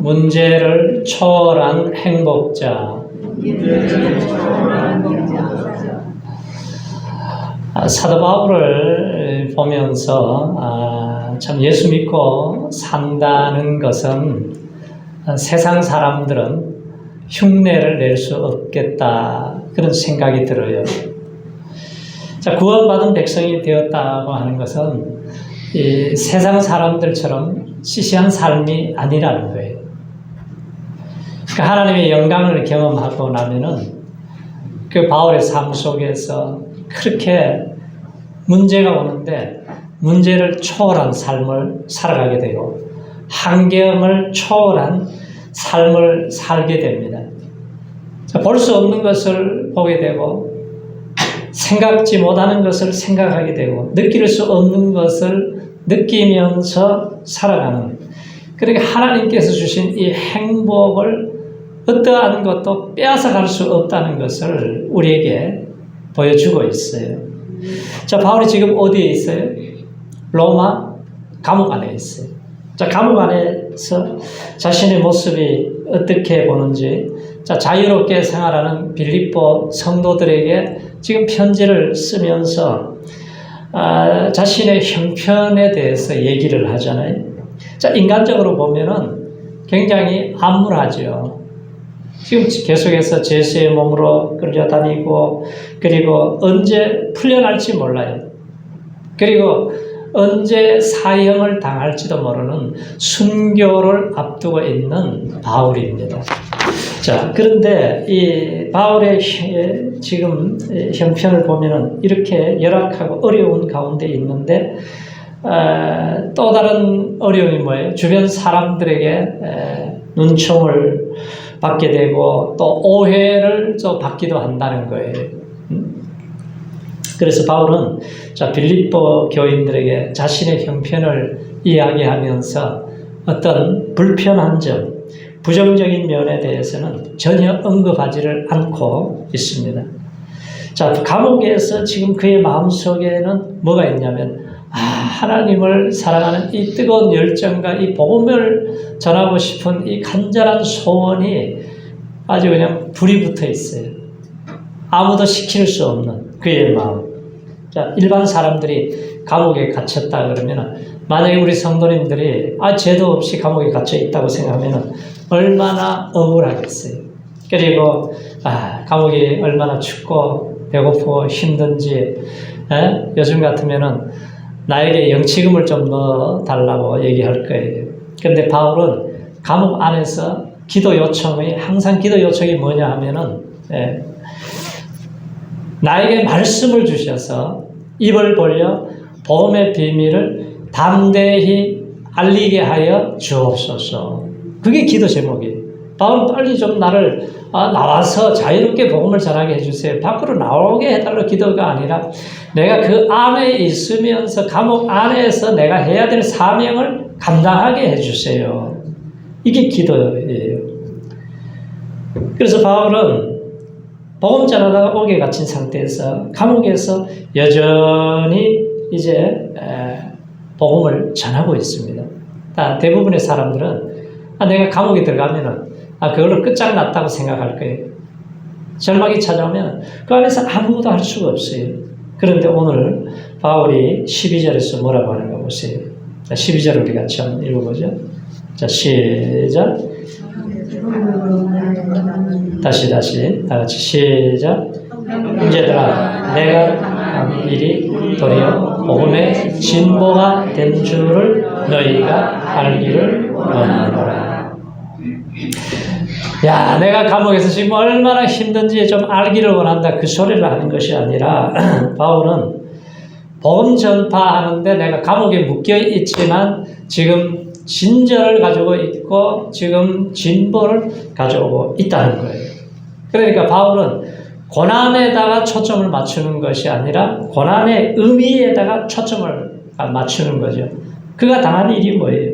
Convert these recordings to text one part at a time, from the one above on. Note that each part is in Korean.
문제를 초월한 행복자. 사도 바울을 보면서 참 예수 믿고 산다는 것은 세상 사람들은 흉내를 낼 수 없겠다, 그런 생각이 들어요. 자, 구원받은 백성이 되었다고 하는 것은 이 세상 사람들처럼 시시한 삶이 아니라는 거예요. 그러니까 하나님의 영광을 경험하고 나면은 그 바울의 삶 속에서 그렇게 문제가 오는데 문제를 초월한 삶을 살아가게 되고 한계음을 초월한 삶을 살게 됩니다. 볼 수 없는 것을 보게 되고 생각지 못하는 것을 생각하게 되고 느낄 수 없는 것을 느끼면서 살아가는, 그러니까 하나님께서 주신 이 행복을 어떠한 것도 빼앗아 갈 수 없다는 것을 우리에게 보여주고 있어요. 자, 바울이 지금 어디에 있어요? 로마 감옥 안에 있어요. 자, 감옥 안에서 자신의 모습이 어떻게 보는지, 자, 자유롭게 생활하는 빌립보 성도들에게 지금 편지를 쓰면서 자신의 형편에 대해서 얘기를 하잖아요. 자, 인간적으로 보면은 굉장히 암울하죠. 지금 계속해서 죄수의 몸으로 끌려다니고, 그리고 언제 풀려날지 몰라요. 그리고 언제 사형을 당할지도 모르는 순교를 앞두고 있는 바울입니다. 자, 그런데 이 바울의 지금 형편을 보면은 이렇게 열악하고 어려운 가운데 있는데, 또 다른 어려움이 뭐예요? 주변 사람들에게 눈총을 받게 되고 또 오해를 또 받기도 한다는 거예요. 그래서 바울은 자, 빌립보 교인들에게 자신의 형편을 이야기하면서 어떤 불편한 점, 부정적인 면에 대해서는 전혀 언급하지를 않고 있습니다. 자, 감옥에서 지금 그의 마음속에는 뭐가 있냐면, 하나님을 사랑하는 이 뜨거운 열정과 이 복음을 전하고 싶은 이 간절한 소원이 아주 그냥 불이 붙어 있어요. 아무도 시킬 수 없는 그의 마음. 자, 일반 사람들이 감옥에 갇혔다 그러면, 만약에 우리 성도님들이 죄도 없이 감옥에 갇혀 있다고 생각하면 얼마나 억울하겠어요. 그리고 감옥이 얼마나 춥고 배고프고 힘든지, 요즘 같으면은 나에게 영치금을 좀 넣어달라고 얘기할 거예요. 그런데 바울은 감옥 안에서 기도 요청이, 항상 기도 요청이 뭐냐 하면은, 나에게 말씀을 주셔서 입을 벌려 복음의 비밀을 담대히 알리게 하여 주옵소서. 그게 기도 제목이에요. 바울, 빨리 좀 나를 나와서 자유롭게 복음을 전하게 해주세요. 밖으로 나오게 해달라고 기도가 아니라 내가 그 안에 있으면서 감옥 안에서 내가 해야 될 사명을 감당하게 해주세요. 이게 기도예요. 그래서 바울은 복음 전하다가 옥에 갇힌 상태에서 감옥에서 여전히 이제 복음을 전하고 있습니다. 대부분의 사람들은 내가 감옥에 들어가면은 그걸로 끝장났다고 생각할 거예요. 절망이 찾아오면 그 안에서 아무것도 할 수가 없어요. 그런데 오늘 바울이 12절에서 뭐라고 하는가 보세요. 자, 12절 우리 같이 한번 읽어보죠. 자, 시작. 다시 다 같이 시작. 형제들아, 내가 한 일이 도리어 복음의 진보가 된 줄을 너희가 알기를 원하노라. 야, 내가 감옥에서 지금 얼마나 힘든지 좀 알기를 원한다, 그 소리를 하는 것이 아니라 바울은 복음 전파하는데 내가 감옥에 묶여 있지만 지금 진저를 가지고 있고 지금 진보를 가져오고 있다는 거예요. 그러니까 바울은 고난에다가 초점을 맞추는 것이 아니라 고난의 의미에다가 초점을 맞추는 거죠. 그가 당한 일이 뭐예요?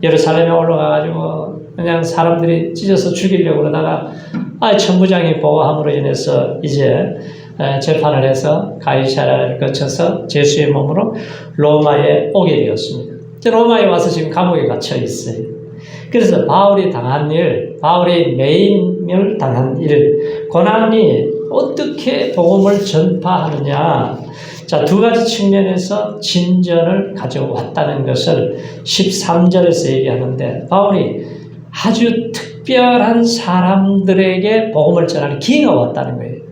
예루살렘에 올라가가지고 그냥 사람들이 찢어서 죽이려고 그러다가 천부장이 보고함으로 인해서 이제 재판을 해서 가이사랴를 거쳐서 제수의 몸으로 로마에 오게 되었습니다. 로마에 와서 지금 감옥에 갇혀 있어요. 그래서 바울이 당한 일, 바울이 매임을 당한 일, 고난이 어떻게 복음을 전파하느냐. 자, 두 가지 측면에서 진전을 가져왔다는 것을 13절에서 얘기하는데, 바울이 아주 특별한 사람들에게 복음을 전하는 기회가 왔다는 거예요.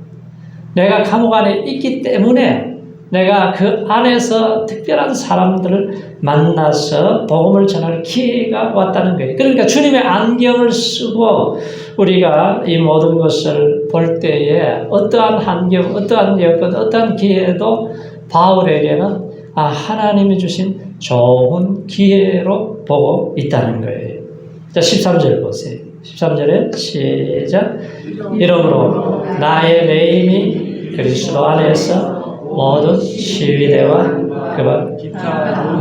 내가 감옥 안에 있기 때문에 내가 그 안에서 특별한 사람들을 만나서 복음을 전할 기회가 왔다는 거예요. 그러니까 주님의 안경을 쓰고 우리가 이 모든 것을 볼 때에 어떠한 환경, 어떠한 여건, 어떠한 기회도 바울에게는 하나님이 주신 좋은 기회로 보고 있다는 거예요. 자, 13절 보세요. 13절에 시작. 이러므로 나의 매임이 그리스도 안에서 모든 시위대와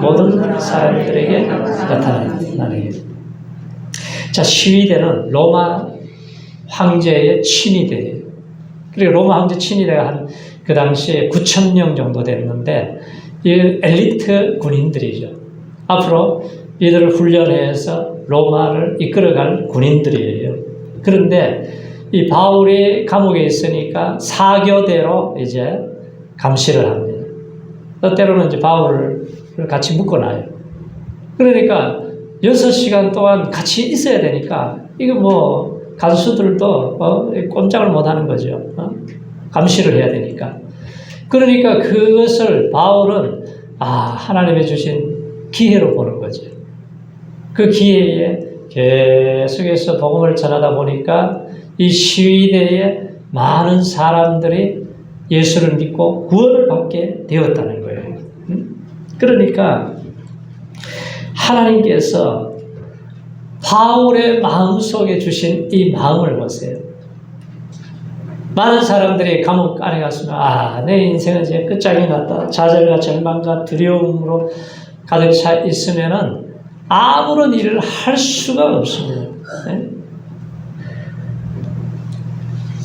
모든 사람들에게 나타나는. 자, 시위대는 로마 황제의 친위대예요. 그리고 로마 황제 친위대가 그 당시에 9,000명 정도 됐는데, 이 엘리트 군인들이죠. 앞으로 이들을 훈련해서 로마를 이끌어갈 군인들이에요. 그런데 이 바울이 감옥에 있으니까 사교대로 이제 감시를 합니다. 때로는 이제 바울을 같이 묶어놔요. 그러니까 6시간 동안 같이 있어야 되니까, 이거 뭐 간수들도 꼼짝을 못 하는 거죠. 감시를 해야 되니까. 그러니까 그것을 바울은 하나님이 주신 기회로 보는 거죠. 그 기회에 계속해서 복음을 전하다 보니까 이 시위대에 많은 사람들이 예수를 믿고 구원을 받게 되었다는 거예요. 그러니까 하나님께서 바울의 마음속에 주신 이 마음을 보세요. 많은 사람들이 감옥 안에 갔으면 내 인생은 이제 끝장이 났다. 좌절과 절망과 두려움으로 가득 차 있으면은 아무런 일을 할 수가 없습니다. 네?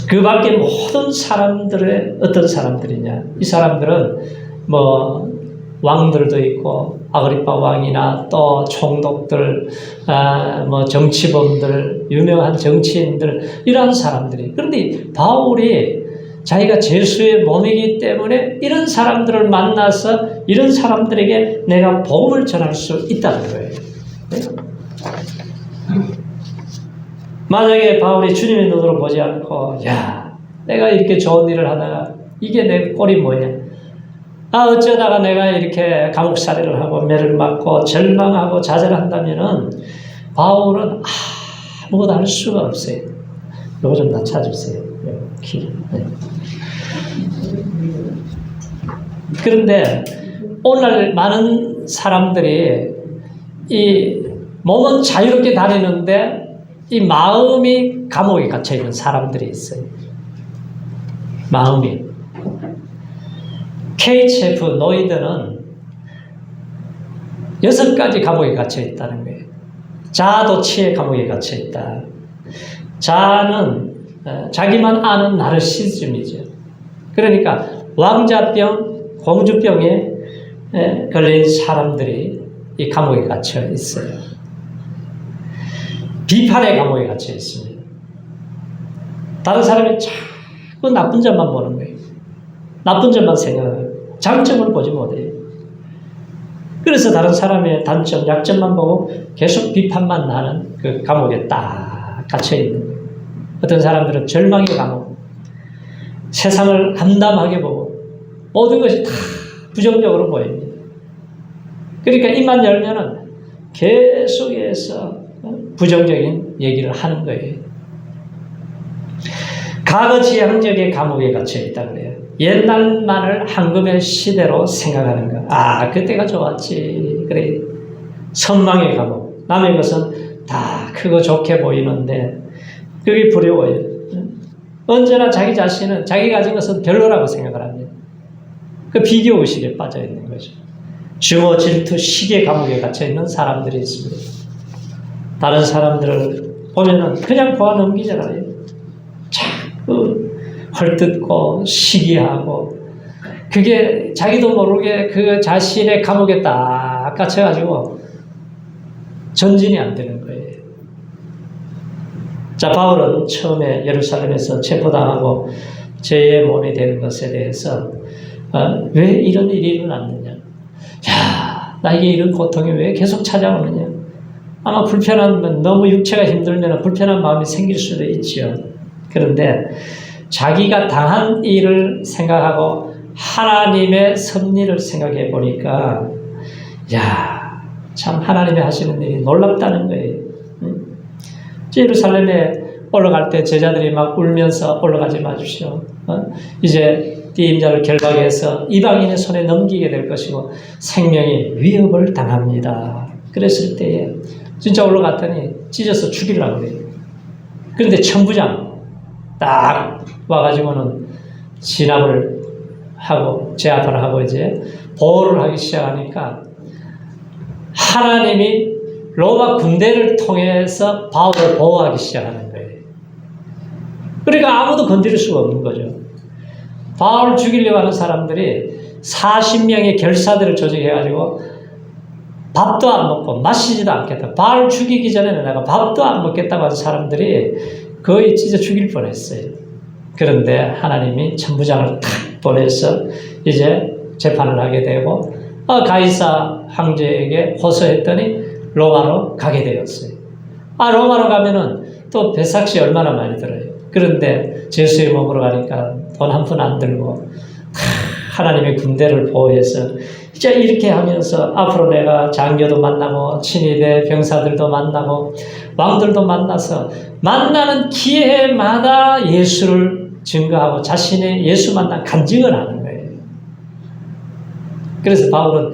그 밖에 모든 사람들의 어떤 사람들이냐. 이 사람들은 뭐 왕들도 있고 아그리파 왕이나 또 총독들, 뭐 정치범들, 유명한 정치인들, 이러한 사람들이. 그런데 바울이 자기가 예수의 몸이기 때문에 이런 사람들을 만나서 이런 사람들에게 내가 복음을 전할 수 있다는 거예요. 네? 만약에 바울이 주님의 눈으로 보지 않고, 내가 이렇게 좋은 일을 하다가 이게 내 꼴이 뭐냐? 어쩌다가 내가 이렇게 감옥살이를 하고 매를 맞고 절망하고 좌절한다면은 바울은 아무것도 할 수가 없어요. 요거 좀 다 찾으세요. 네. 그런데 오늘 많은 사람들이 이 몸은 자유롭게 다니는데 이 마음이 감옥에 갇혀 있는 사람들이 있어요. 마음이. KHF 노이드는 6가지 감옥에 갇혀 있다는 거예요. 자아도취의 감옥에 갇혀 있다. 자아는 자기만 아는 나르시즘이죠. 그러니까 왕자병, 공주병에 걸린 사람들이 이 감옥에 갇혀 있어요. 비판의 감옥에 갇혀 있습니다. 다른 사람이 자꾸 나쁜 점만 보는 거예요. 나쁜 점만 생각해요. 장점을 보지 못해요. 그래서 다른 사람의 단점, 약점만 보고 계속 비판만 하는 그 감옥에 딱 갇혀 있는 거예요. 어떤 사람들은 절망의 감옥, 세상을 암담하게 보고 모든 것이 다 부정적으로 보입니다. 그러니까 입만 열면은 계속해서 부정적인 얘기를 하는 거예요. 과거 지향적의 감옥에 갇혀 있다 그래요. 옛날만을 황금의 시대로 생각하는 거. 그때가 좋았지. 그래. 선망의 감옥. 남의 것은 다 크고 좋게 보이는데 그게 두려워요. 언제나 자기 자신은 자기 가진 것은 별로라고 생각을 합니다. 그 비교의식에 빠져 있는 거죠. 증오, 질투, 시기의 감옥에 갇혀 있는 사람들이 있습니다. 다른 사람들을 보면은 그냥 보아 넘기잖아요. 자꾸 헐뜯고 시기하고, 그게 자기도 모르게 그 자신의 감옥에 딱 갇혀가지고 전진이 안 되는 거예요. 자, 바울은 처음에 예루살렘에서 체포당하고 죄의 몸이 되는 것에 대해서 왜 이런 일이 일어났느냐. 야, 나에게 이런 고통이 왜 계속 찾아오느냐. 아마 너무 육체가 힘들면 불편한 마음이 생길 수도 있지요. 그런데 자기가 당한 일을 생각하고 하나님의 섭리를 생각해 보니까 야, 참 하나님이 하시는 일이 놀랍다는 거예요. 예루살렘에 올라갈 때 제자들이 막 울면서 올라가지 마십시오. 이제 띠임자를 결박해서 이방인의 손에 넘기게 될 것이고 생명이 위협을 당합니다. 그랬을 때에 진짜 올라갔더니 찢어서 죽이려고 그래요. 그런데 천부장 딱 와가지고는 진압을 하고 제압을 하고 이제 보호를 하기 시작하니까 하나님이 로마 군대를 통해서 바울을 보호하기 시작하는 거예요. 그러니까 아무도 건드릴 수가 없는 거죠. 바울을 죽이려고 하는 사람들이 40명의 결사들을 조직해가지고 밥도 안 먹고 마시지도 않겠다. 바울 죽이기 전에는 내가 밥도 안 먹겠다고 하는 사람들이 거의 찢어 죽일 뻔했어요. 그런데 하나님이 천부장을 탁 보내서 이제 재판을 하게 되고 가이사 황제에게 호소했더니 로마로 가게 되었어요. 로마로 가면은 또 배삭시 얼마나 많이 들어요. 그런데 제수의 몸으로 가니까 돈 한 푼 안 들고 하나님의 군대를 보호해서 이제 이렇게 하면서 앞으로 내가 장교도 만나고 친위대 병사들도 만나고 왕들도 만나서 만나는 기회마다 예수를 증거하고 자신의 예수 만난 간증을 하는 거예요. 그래서 바울은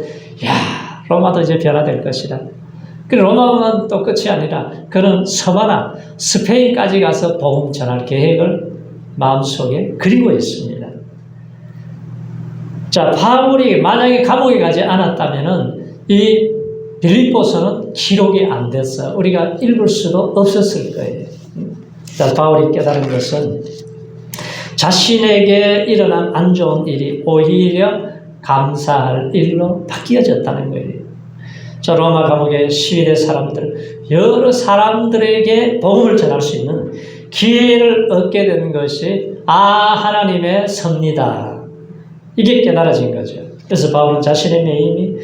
로마도 이제 변화될 것이다. 그리고 로마만 또 끝이 아니라 그는 서바나 스페인까지 가서 복음 전할 계획을 마음속에 그리고 있습니다. 자, 바울이 만약에 감옥에 가지 않았다면은 이 빌립보서는 기록이 안 됐어. 우리가 읽을 수도 없었을 거예요. 자, 바울이 깨달은 것은 자신에게 일어난 안 좋은 일이 오히려 감사할 일로 바뀌어졌다는 거예요. 자, 로마 감옥의 시위대 사람들, 여러 사람들에게 복음을 전할 수 있는 기회를 얻게 된 것이 하나님의 섭리다. 이게 깨달아진 거죠. 그래서 바울은 자신의 매임이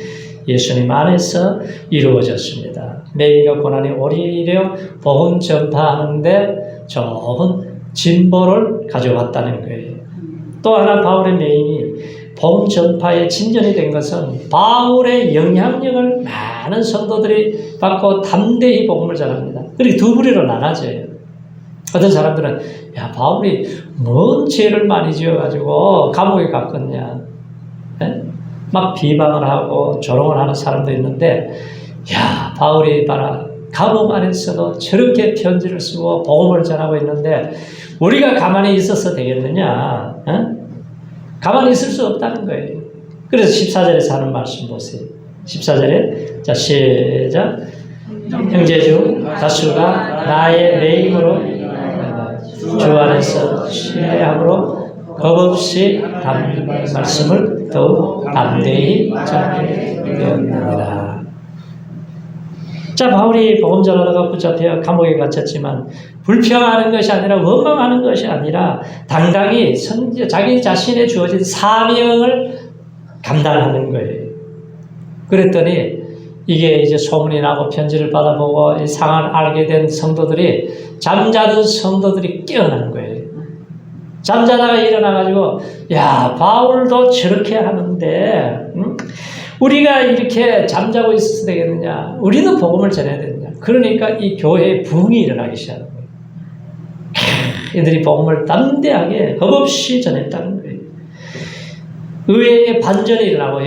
예수님 안에서 이루어졌습니다. 매임과 고난이 오히려 복음 전파하는데 좋은 진보를 가져왔다는 거예요. 또 하나 바울의 매임이 복음 전파에 진전이 된 것은 바울의 영향력을 많은 성도들이 받고 담대히 복음을 전합니다. 그리고 두 부류로 나눠져요. 어떤 사람들은 바울이 뭔 죄를 많이 지어가지고 감옥에 갔겠냐, 막 비방을 하고 조롱을 하는 사람도 있는데 바울이 봐라, 감옥 안에서도 저렇게 편지를 쓰고 복음을 전하고 있는데 우리가 가만히 있어서 되겠느냐? 가만히 있을 수 없다는 거예요. 그래서 14절에서 하는 말씀 보세요. 14절에 자, 시작. 형제 중 다수가 나의 매임으로 주 안에서 신뢰함으로 겁없이 말씀을 더욱 담대히 전하게 되었느니라. 자, 바울이 복음 전하다가 붙잡혀 감옥에 갇혔지만 불평하는 것이 아니라 원망하는 것이 아니라 당당히 자기 자신의 주어진 사명을 감당하는 거예요. 그랬더니 이게 이제 소문이 나고 편지를 받아보고 이 상황을 알게 된 성도들이, 잠자던 성도들이 깨어난 거예요. 잠자다가 일어나가지고 바울도 저렇게 하는데 우리가 이렇게 잠자고 있어도 되겠느냐, 우리도 복음을 전해야 되느냐. 그러니까 이 교회에 부흥이 일어나기 시작한 거예요. 이들이 복음을 담대하게 겁없이 전했다는 거예요. 의회의 반전이 일어나고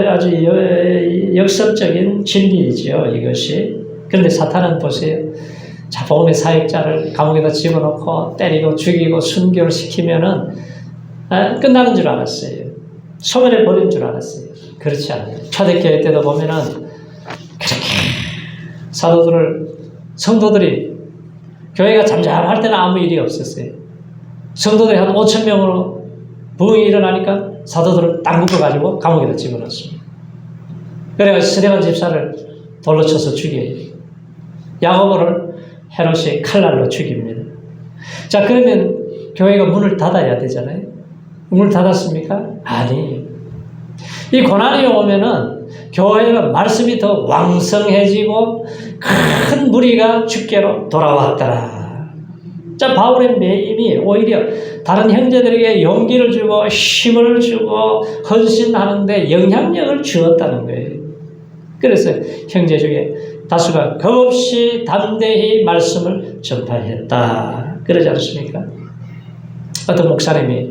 아주 역설적인 진리이죠, 이것이. 그런데 사탄은 보세요. 자, 복음의 사역자를 감옥에다 집어넣고 때리고 죽이고 순교를 시키면은 끝나는 줄 알았어요. 소멸해 버린 줄 알았어요. 그렇지 않아요. 초대교회 때도 보면은 그렇게 성도들이 교회가 잠잠할 때는 아무 일이 없었어요. 성도들이 한 5,000명으로 부흥이 일어나니까 사도들을 딱 묶어가지고 감옥에다 집어넣습니다. 그래서 스데반 집사를 돌로 쳐서 죽여요. 야고보를 헤롯이 칼날로 죽입니다. 자, 그러면 교회가 문을 닫아야 되잖아요. 문을 닫았습니까? 아니. 이 고난이 오면은 교회가 말씀이 더 왕성해지고 큰 무리가 주께로 돌아왔더라. 자, 바울의 매임이 오히려 다른 형제들에게 용기를 주고 힘을 주고 헌신하는데 영향력을 주었다는 거예요. 그래서 형제 중에 다수가 겁없이 담대히 말씀을 전파했다. 그러지 않습니까? 어떤 목사님이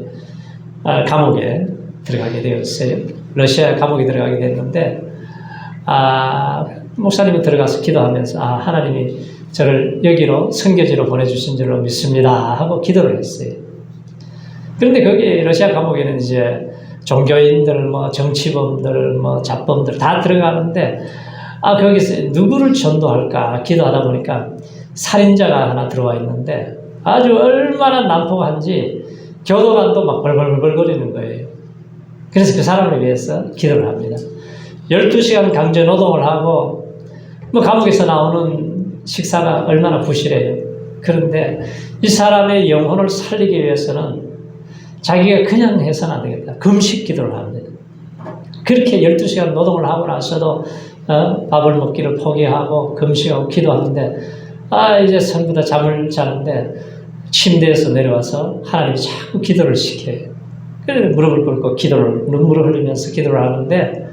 감옥에 들어가게 되었어요. 러시아 감옥에 들어가게 됐는데 목사님이 들어가서 기도하면서 하나님이 저를 여기로 선교지로 보내주신 줄로 믿습니다 하고 기도를 했어요. 그런데 거기 러시아 감옥에는 이제 종교인들, 정치범들, 잡범들 다 들어가는데 거기서 누구를 전도할까 기도하다 보니까 살인자가 하나 들어와 있는데 아주 얼마나 난폭한지 교도관도 막 벌벌벌 거리는 거예요. 그래서 그 사람을 위해서 기도를 합니다. 12시간 강제 노동을 하고 감옥에서 나오는 식사가 얼마나 부실해요. 그런데 이 사람의 영혼을 살리기 위해서는 자기가 그냥 해서는 안 되겠다. 금식 기도를 합니다. 그렇게 12시간 노동을 하고 나서도 밥을 먹기를 포기하고 금식하고 기도하는데 이제 전부 다 잠을 자는데 침대에서 내려와서 하나님이 자꾸 기도를 시켜요. 그래서 무릎을 꿇고 눈물을 흘리면서 기도를 하는데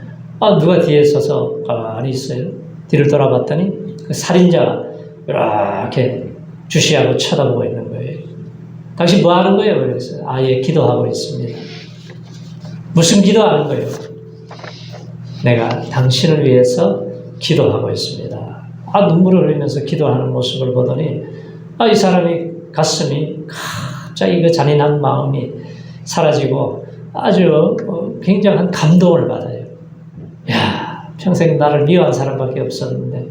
누가 뒤에 서서 가만히 있어요. 뒤를 돌아봤더니 그 살인자가 이렇게 주시하고 쳐다보고 있는 거예요. 당신 뭐 하는 거예요? 그래서 예, 기도하고 있습니다. 무슨 기도하는 거예요? 내가 당신을 위해서 기도하고 있습니다. 눈물을 흘리면서 기도하는 모습을 보더니 이 사람이 가슴이 갑자기 그 잔인한 마음이 사라지고 아주 굉장한 감동을 받아요. 평생 나를 미워한 사람밖에 없었는데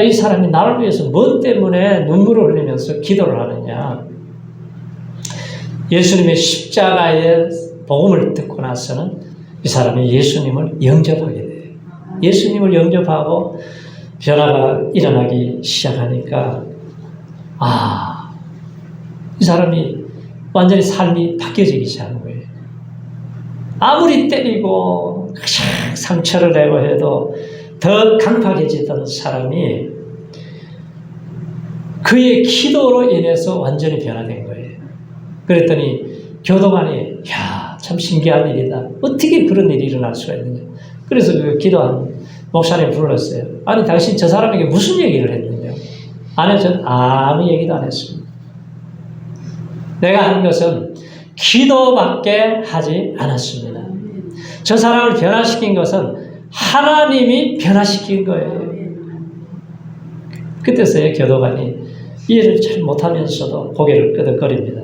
이 사람이 나를 위해서 뭐 때문에 눈물을 흘리면서 기도를 하느냐. 예수님의 십자가의 복음을 듣고 나서는 이 사람이 예수님을 영접하게 돼요. 예수님을 영접하고 변화가 일어나기 시작하니까 이 사람이 완전히 삶이 바뀌어지기 시작하는 거예요. 아무리 때리고 상처를 내고 해도 더 강팍해지던 사람이 그의 기도로 인해서 완전히 변화된 거예요. 그랬더니 교도관이 참 신기한 일이다. 어떻게 그런 일이 일어날 수가 있느냐. 그래서 그 기도한 목사님 불렀어요. 당신 저 사람에게 무슨 얘기를 했느냐. 전 아무 얘기도 안 했습니다. 내가 한 것은 기도밖에 하지 않았습니다. 저 사람을 변화시킨 것은 하나님이 변화시킨 거예요. 그때서야 교도관이 이해를 잘 못하면서도 고개를 끄덕거립니다.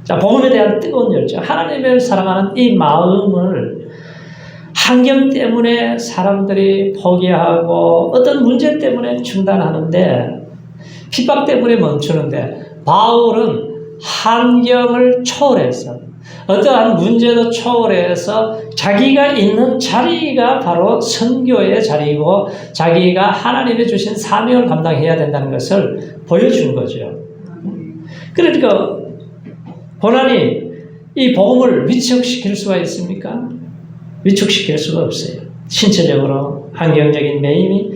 자, 복음에 대한 뜨거운 열정, 하나님을 사랑하는 이 마음을 환경 때문에 사람들이 포기하고 어떤 문제 때문에 중단하는데 핍박 때문에 멈추는데 바울은 환경을 초월해서 어떠한 문제도 초월해서 자기가 있는 자리가 바로 선교의 자리이고 자기가 하나님이 주신 사명을 감당해야 된다는 것을 보여준 거죠. 그러니까 고난이 이 복음을 위축시킬 수가 있습니까? 위축시킬 수가 없어요. 신체적으로 환경적인 매임이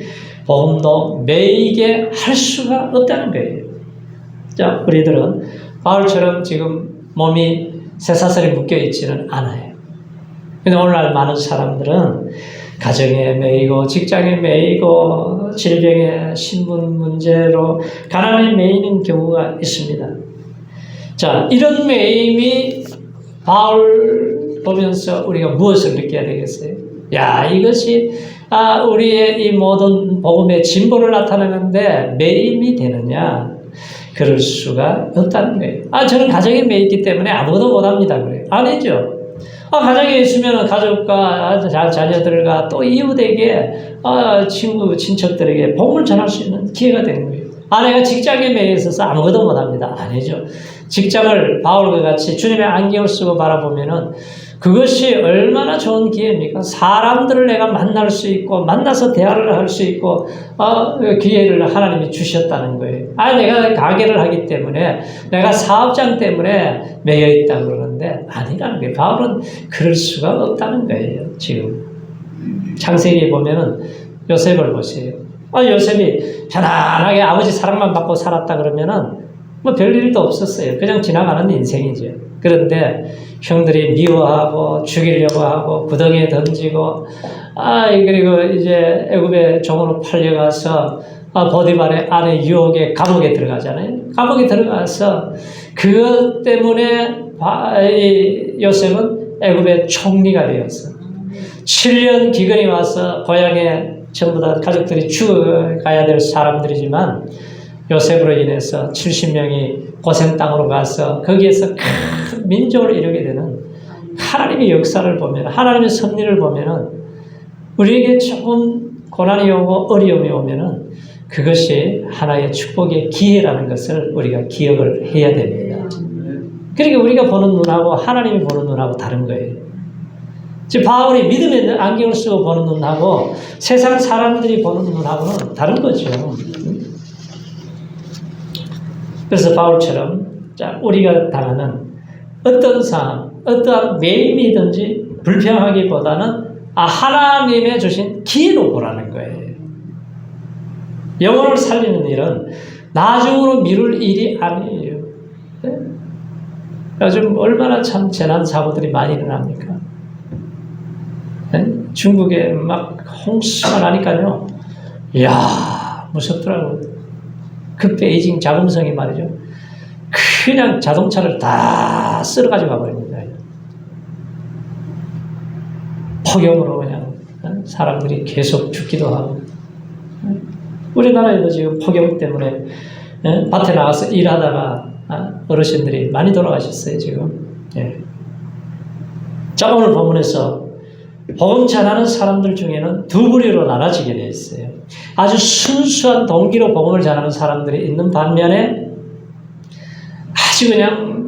복음도 매이게 할 수가 없다는 거예요. 자, 우리들은 바울처럼 지금 몸이 쇠사슬에 묶여있지는 않아요. 근데 오늘날 많은 사람들은 가정에 매이고 직장에 매이고 질병에 신분 문제로 가난에 매이는 경우가 있습니다. 자, 이런 매임이 바울 보면서 우리가 무엇을 느껴야 되겠어요? 이것이 우리의 이 모든 복음의 진보를 나타내는데 매임이 되느냐? 그럴 수가 없다는 거예요. 저는 가정에 매있기 때문에 아무것도 못합니다. 그래요. 아니죠. 가정에 있으면 가족과 자녀들과 또 이웃에게 친구, 친척들에게 복음을 전할 수 있는 기회가 되는 거예요. 내가 직장에 매여 있어서 아무것도 못합니다. 아니죠. 직장을 바울과 같이 주님의 안경을 쓰고 바라보면은 그것이 얼마나 좋은 기회입니까? 사람들을 내가 만날 수 있고 만나서 대화를 할 수 있고 기회를 하나님이 주셨다는 거예요. 내가 가게를 하기 때문에 내가 사업장 때문에 매여 있다고 그러는데 아니라는 거예요. 바울은 그럴 수가 없다는 거예요. 지금 창세기에 보면은 요셉을 보세요. 요셉이 편안하게 아버지 사랑만 받고 살았다 그러면은 뭐 별일도 없었어요. 그냥 지나가는 인생이죠. 그런데 형들이 미워하고 죽이려고 하고 구덩이에 던지고 그리고 이제 애굽의 종으로 팔려가서 보디발의 아내 유혹의 감옥에 들어가잖아요. 감옥에 들어가서 그것 때문에 요셉은 애굽의 총리가 되었어. 7년 기근이 와서 고향에 전부 다 가족들이 죽어가야 될 사람들이지만 요셉으로 인해서 70명이 고생 땅으로 가서 거기에서 큰 민족을 이루게 되는 하나님의 역사를 보면, 하나님의 섭리를 보면은 우리에게 조금 고난이 오고 어려움이 오면은 그것이 하나의 축복의 기회라는 것을 우리가 기억을 해야 됩니다. 그러니까 우리가 보는 눈하고 하나님이 보는 눈하고 다른 거예요. 지금 바울이 믿음의 안경을 쓰고 보는 눈하고 세상 사람들이 보는 눈하고는 다른 거죠. 그래서 바울처럼 우리가 당하는 어떤 상황, 어떠한 매임이든지 불평하기보다는 하나님의 주신 기회로 보라는 거예요. 영혼을 살리는 일은 나중으로 미룰 일이 아니에요. 요즘 얼마나 참 재난 사고들이 많이 일어납니까? 중국에 막 홍수가 나니까요. 이야, 무섭더라고요. 그 베이징 자금성이 말이죠. 그냥 자동차를 다 쓸어가지고 가버립니다. 폭염으로 그냥 사람들이 계속 죽기도 하고. 우리나라에도 지금 폭염 때문에 밭에 나가서 일하다가 어르신들이 많이 돌아가셨어요, 지금. 자, 오늘 본문에서 복음 전하는 사람들 중에는 두 부류로 나눠지게 되어 있어요. 아주 순수한 동기로 복음을 전하는 사람들이 있는 반면에 아주 그냥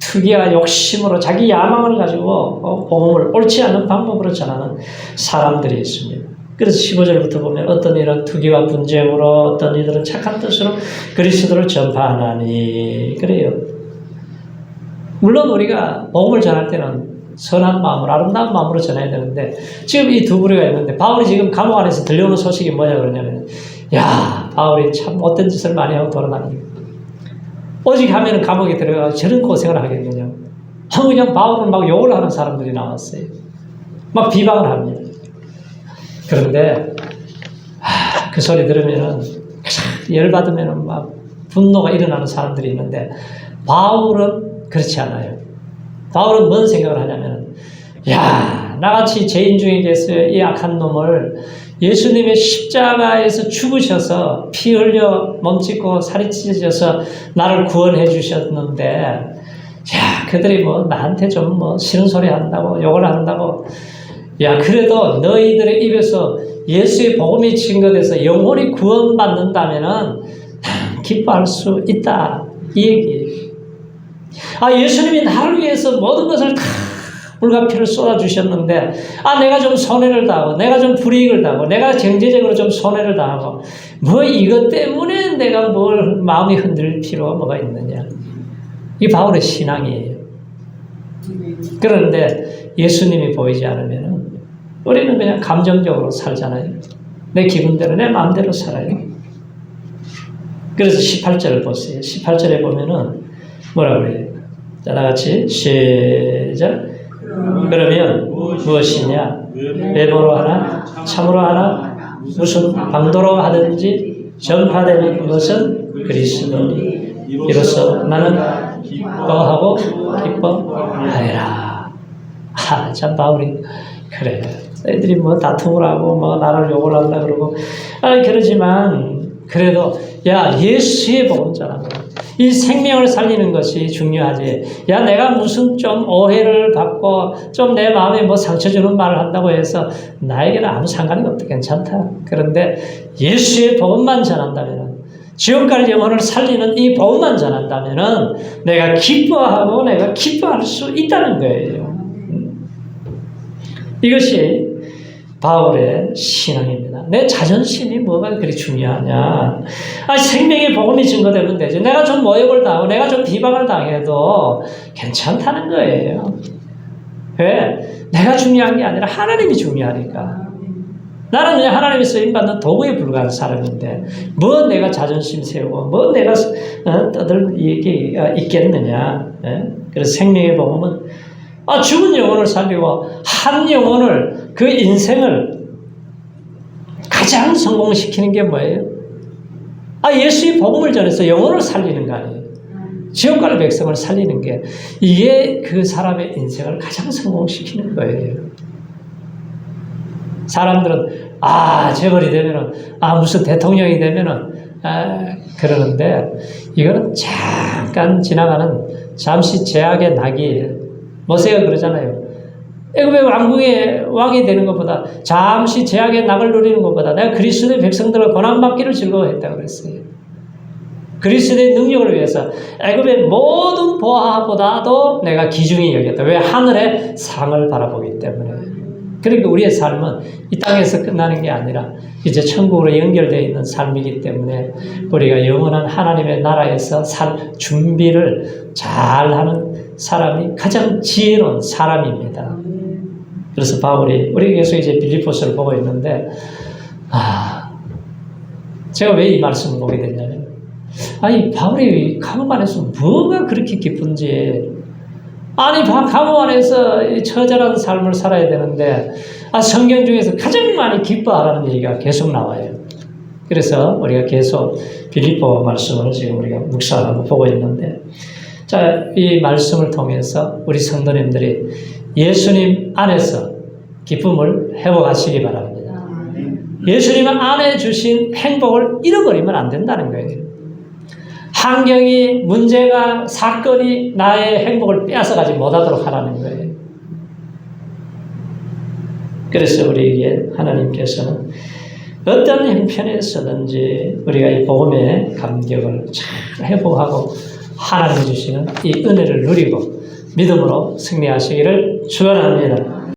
특이한 욕심으로 자기 야망을 가지고 복음을 옳지 않은 방법으로 전하는 사람들이 있습니다. 그래서 15절부터 보면 어떤 이런 투기와 분쟁으로 어떤 이들은 착한 뜻으로 그리스도를 전파하나니 그래요. 물론 우리가 복음을 전할 때는 선한 마음으로 아름다운 마음으로 전해야 되는데 지금 이 두 부류가 있는데 바울이 지금 감옥 안에서 들려오는 소식이 뭐냐 그러냐면 바울이 참 못된 짓을 많이 하고 돌아다니고 오직 하면은 감옥에 들어가서 저런 고생을 하겠느냐. 그냥 바울은 막 욕을 하는 사람들이 나왔어요. 막 비방을 합니다. 그런데 그 소리 들으면은 열받으면은 막 분노가 일어나는 사람들이 있는데 바울은 그렇지 않아요. 바울은 뭔 생각을 하냐면 나같이 죄인 중에 계세요. 이 악한 놈을 예수님의 십자가에서 죽으셔서 피 흘려 몸짓고 살이 찢어져서 나를 구원해 주셨는데 그들이 나한테 좀 싫은 소리 한다고 욕을 한다고 그래도 너희들의 입에서 예수의 복음이 증거돼서 영혼이 구원받는다면은 기뻐할 수 있다 이 얘기예요. 예수님이 나를 위해서 모든 것을 다 물과 피를 쏟아주셨는데 내가 좀 손해를 당하고 내가 좀 불이익을 당하고 내가 경제적으로 좀 손해를 당하고 이것 때문에 내가 뭘 마음이 흔들릴 필요가 뭐가 있느냐. 이 바울의 신앙이에요. 그런데 예수님이 보이지 않으면 우리는 그냥 감정적으로 살잖아요. 내 기분대로 내 마음대로 살아요. 그래서 18절을 보세요. 18절에 보면은 뭐라고 그래요? 자, 다같이 시작. 그러면 무엇이냐? 외모로 하나 참으로 하나 무슨 방도로 하든지 전파되는 것은 그리스도니 이로써 나는 기뻐하고 기뻐하리라. 참 바울이 그래. 애들이 다툼을 하고 나를 욕을 한다 그러고 그러지만 그래도 예수의 복음 전하는 이 생명을 살리는 것이 중요하지. 내가 무슨 좀 오해를 받고 좀 내 마음에 상처 주는 말을 한다고 해서 나에게는 아무 상관이 없다. 괜찮다. 그런데 예수의 복음만 전한다면 지옥 갈 영혼을 살리는 이 복음만 전한다면 내가 기뻐하고 내가 기뻐할 수 있다는 거예요. 이것이 바울의 신앙입니다. 내 자존심이 뭐가 그리 중요하냐. 생명의 복음이 증거되면 되지. 내가 좀 모욕을 당하고 내가 좀 비방을 당해도 괜찮다는 거예요. 왜? 내가 중요한 게 아니라 하나님이 중요하니까. 나는 그냥 하나님이 쓰임받는 도구에 불과한 사람인데 뭐 내가 자존심 세우고 뭐 내가 떠들 이게 있겠느냐. 그래서 생명의 복음은 죽은 영혼을 살리고 한 영혼을 그 인생을 가장 성공시키는 게 뭐예요? 예수의 복음을 전해서 영혼을 살리는 거 아니에요. 지옥 갈 백성을 살리는 게 이게 그 사람의 인생을 가장 성공시키는 거예요. 사람들은 재벌이 되면은 무슨 대통령이 되면은 그러는데 이거는 잠깐 지나가는 잠시 제약의 낙이에요. 모세가 그러잖아요. 애굽의 왕궁의 왕이 되는 것보다 잠시 제약의 낙을 누리는 것보다 내가 그리스도의 백성들을 고난받기를 즐거워했다고 그랬어요. 그리스도의 능력을 위해서 애굽의 모든 보화보다도 내가 귀중히 여겼다. 왜? 하늘의 상을 바라보기 때문에. 그러니까 우리의 삶은 이 땅에서 끝나는 게 아니라 이제 천국으로 연결되어 있는 삶이기 때문에 우리가 영원한 하나님의 나라에서 살 준비를 잘하는 사람이 가장 지혜로운 사람입니다. 그래서 바울이 우리 계속 이제 빌립보서를 보고 있는데 제가 왜 이 말씀을 보게 됐냐면 바울이 감옥 안에서 뭐가 그렇게 기쁜지 감옥 안에서 처절한 삶을 살아야 되는데 성경 중에서 가장 많이 기뻐하라는 얘기가 계속 나와요. 그래서 우리가 계속 빌립보 말씀을 지금 우리가 묵상하고 보고 있는데 이 말씀을 통해서 우리 성도님들이 예수님 안에서 기쁨을 회복하시기 바랍니다. 예수님 안에 주신 행복을 잃어버리면 안 된다는 거예요. 환경이, 문제가, 사건이 나의 행복을 빼앗아가지 못하도록 하라는 거예요. 그래서 우리에게 하나님께서는 어떤 형편에서든지 우리가 이 복음의 감격을 잘 회복하고 하나님이 주시는 이 은혜를 누리고 믿음으로 승리하시기를 축원합니다.